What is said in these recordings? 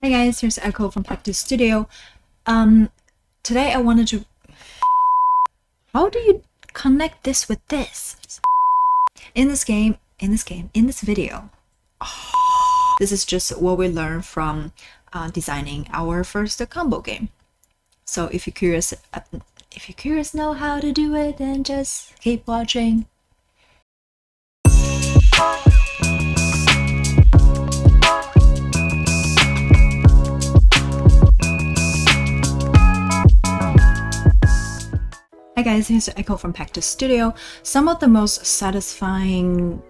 Hi guys, here's Echo from Pektis Studio. Today I wanted to... How do you connect this with this? In this video, this is just what we learned from designing our first combo game. So if you're curious know how to do it, then just keep watching. Hi guys, here's Echo from Pektis Studio. Some of the most satisfying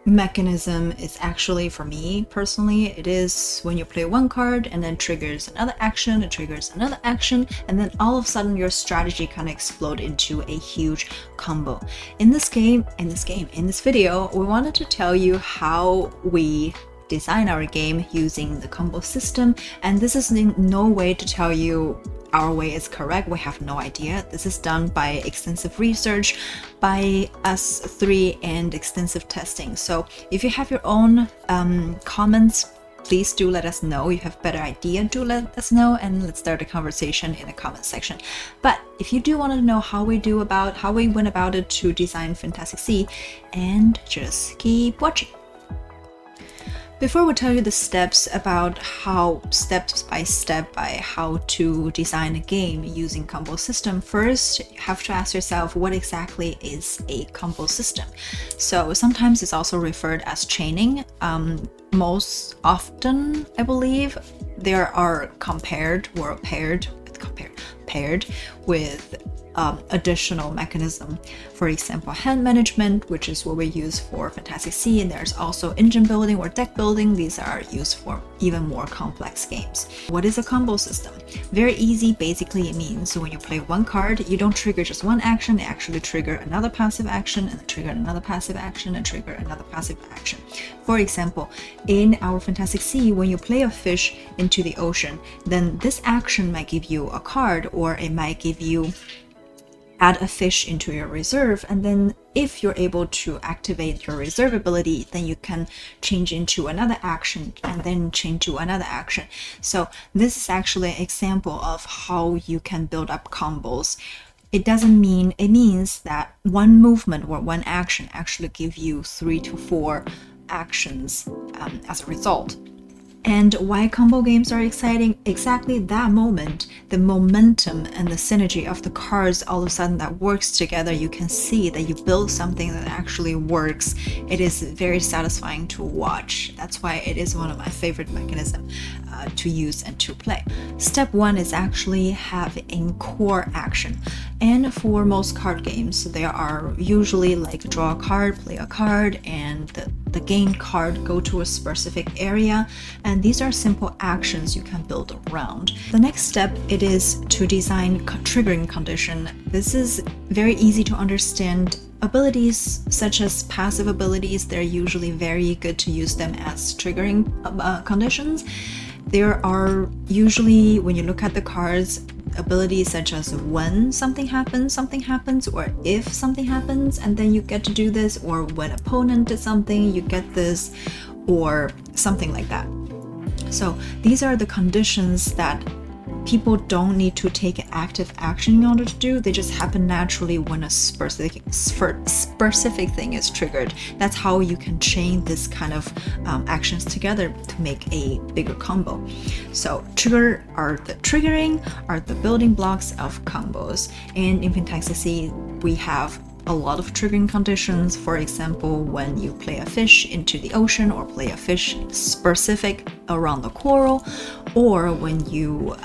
mechanism is actually, for me personally, it is when you play one card and then triggers another action, it triggers another action, and then all of a sudden your strategy kind of explode into a huge combo. In this video, we wanted to tell you how we design our game using the combo system, and this is in no way to tell you our way is correct. We have no idea. This is done by extensive research by us three and extensive testing. So if you have your own comments, please do let us know. You have better idea, do let us know, and let's start a conversation in the comment section. But if you do want to know how we went about it to design Fantastic C, and just keep watching. Before we tell you the steps about step by step how to design a game using combo system, first you have to ask yourself what exactly is a combo system. So sometimes it's also referred as chaining. Most often, I believe, they are paired with additional mechanism. For example, hand management, which is what we use for Fantastic C, and there's also engine building or deck building. These are used for even more complex games. What is a combo system? Very easy. Basically, it means when you play one card, you don't trigger just one action, you actually trigger another passive action, and trigger another passive action, and trigger another passive action. For example, in our Fantastic C, when you play a fish into the ocean, then this action might give you a card, or it might give you add a fish into your reserve, and then if you're able to activate your reserve ability, then you can change into another action and then change to another action. So this is actually an example of how you can build up combos. It means that one movement or one action actually give you 3 to 4 actions as a result. And why combo games are exciting? Exactly that moment, the momentum and the synergy of the cards all of a sudden that works together. You can see that you build something that actually works. It is very satisfying to watch. That's why it is one of my favorite mechanisms to use and to play. Step 1 is actually have a core action. And for most card games, there are usually like draw a card, play a card, and the gained card go to a specific area. And these are simple actions you can build around. The next step, it is to design triggering condition. This is very easy to understand. Abilities such as passive abilities, they're usually very good to use them as triggering conditions. There are usually, when you look at the cards, abilities such as when something happens, or if something happens, and then you get to do this, or when opponent did something, you get this, or something like that. So these are the conditions that people don't need to take active action in order to do. They just happen naturally when a specific thing is triggered. That's how you can chain this kind of actions together to make a bigger combo. So triggering are the building blocks of combos. And in Fantastic C, we have a lot of triggering conditions. For example, when you play a fish into the ocean, or play a fish specific around the coral, or when you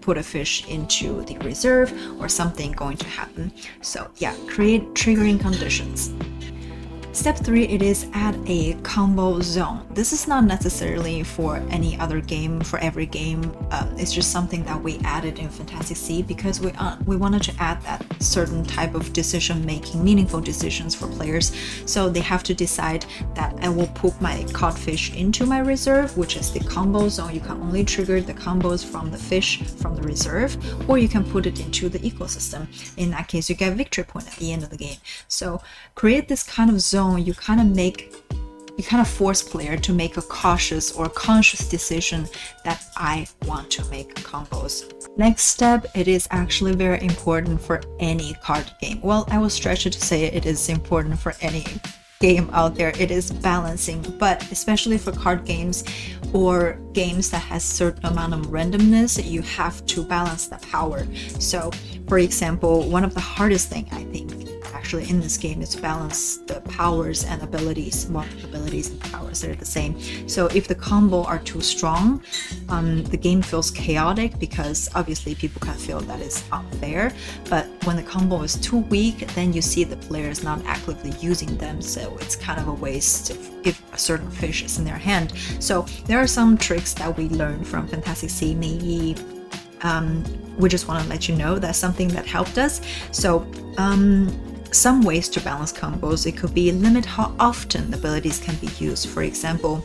put a fish into the reserve, or something going to happen. So yeah, create triggering conditions. Step 3, it is add a combo zone. This is not necessarily for any other game, for every game. It's just something that we added in Fantastic C because we wanted to add that certain type of decision making, meaningful decisions for players. So they have to decide that I will put my caught fish into my reserve, which is the combo zone. You can only trigger the combos from the fish from the reserve, or you can put it into the ecosystem. In that case, you get victory point at the end of the game. So create this kind of zone. You kind of make you kind of force player to make a cautious or conscious decision that I want to make combos. Next step, it is actually very important for any card game. Well, I will stretch it to say it is important for any game out there. It is balancing, but especially for card games or games that has certain amount of randomness, you have to balance the power. So for example, one of the hardest thing I think actually in this game is to balance the powers and abilities. Well, abilities and powers, they're the same. So if the combo are too strong, the game feels chaotic because obviously people can feel that is unfair. But when the combo is too weak, then you see the players not actively using them, so it's kind of a waste if a certain fish is in their hand. So there are some tricks that we learned from Fantastic Sea. Maybe we just want to let you know that's something that helped us. So some ways to balance combos, it could be limit how often abilities can be used. For example,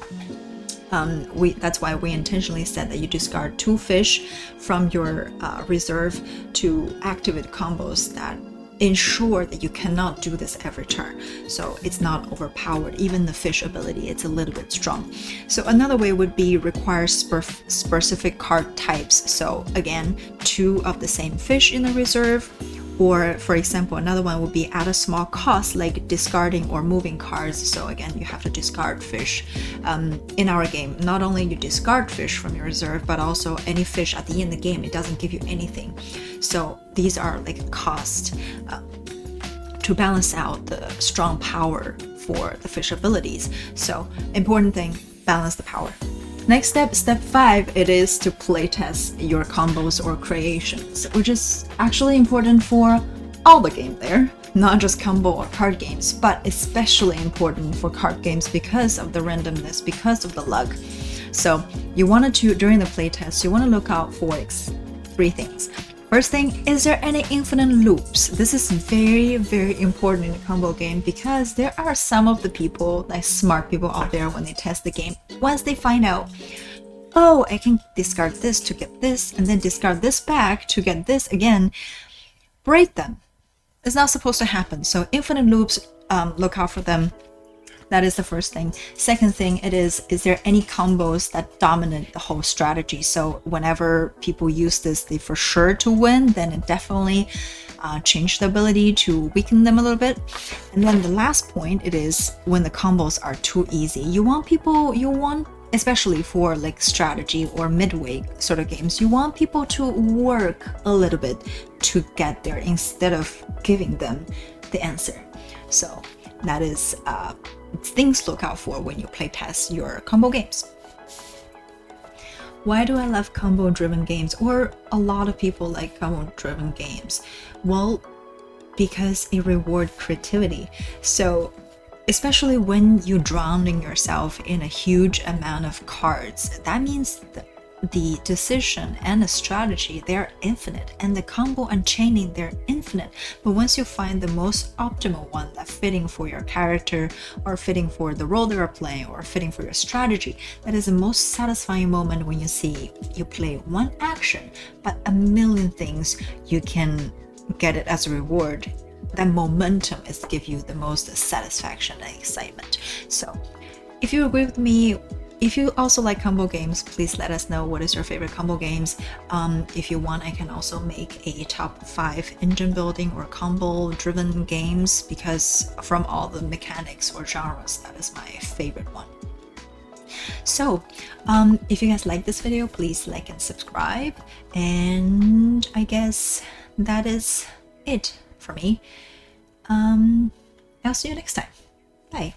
that's why we intentionally said that you discard 2 fish from your reserve to activate combos that ensure that you cannot do this every turn, so it's not overpowered. Even the fish ability, it's a little bit strong. So another way would be require specific card types. So again, 2 of the same fish in the reserve. Or for example, another one would be at a small cost, like discarding or moving cards. So again, you have to discard fish. In our game, not only you discard fish from your reserve, but also any fish at the end of the game, it doesn't give you anything. So these are like a cost to balance out the strong power for the fish abilities. So important thing, balance the power. Next step, step 5, it is to playtest your combos or creations, which is actually important for all the game there, not just combo or card games, but especially important for card games because of the randomness, because of the luck. So you wanted to, during the playtest, you want to look out for 3 things. First thing, is there any infinite loops? This is very, very important in a combo game because there are some of the people, like smart people out there, when they test the game, once they find out, oh, I can discard this to get this, and then discard this back to get this again, break them. It's not supposed to happen. So infinite loops, look out for them. That is the first thing. Second thing, is there any combos that dominate the whole strategy? So whenever people use this, they for sure to win, then it definitely change the ability to weaken them a little bit. And then the last point, it is when the combos are too easy. You want, especially for like strategy or midway sort of games, you want people to work a little bit to get there instead of giving them the answer. So that is things to look out for when you playtest your combo games. Why do I love combo-driven games, or a lot of people like combo-driven games? Well, because it rewards creativity. So especially when you drown in yourself in a huge amount of cards, that means the decision and the strategy, they're infinite, and the combo and chaining, they're infinite. But once you find the most optimal one that's fitting for your character, or fitting for the role they're playing, or fitting for your strategy, that is the most satisfying moment when you see you play one action, but a million things you can get it as a reward. That momentum is give you the most satisfaction and excitement. So if you agree with me, if you also like combo games, please let us know what is your favorite combo games. If you want, I can also make a top 5 engine building or combo driven games, because from all the mechanics or genres, that is my favorite one. So if you guys like this video, please like and subscribe, and I guess that is it for me. I'll see you next time. Bye.